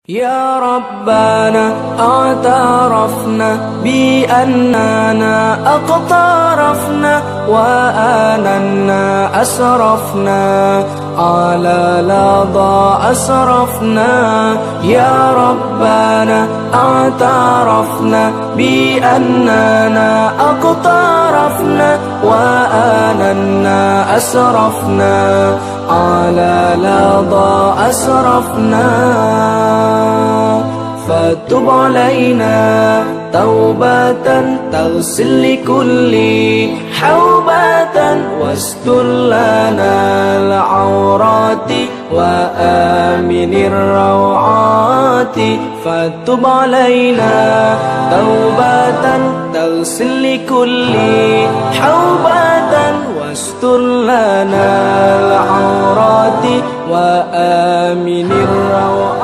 يا ربنا اعترفنا بأننا اقترفنا وآننا أسرفنا على لظى أسرفنا. يا ربنا اعترفنا بأننا اقترفنا وآننا أسرفنا على لظى أسرفنا. فتب علينا توبة تغسل لكل حوبة واستر لنا العورات وآمن الروعات. فتب علينا توبة تغسل لكل حوبة واستر لنا العورات وآمن الروعات.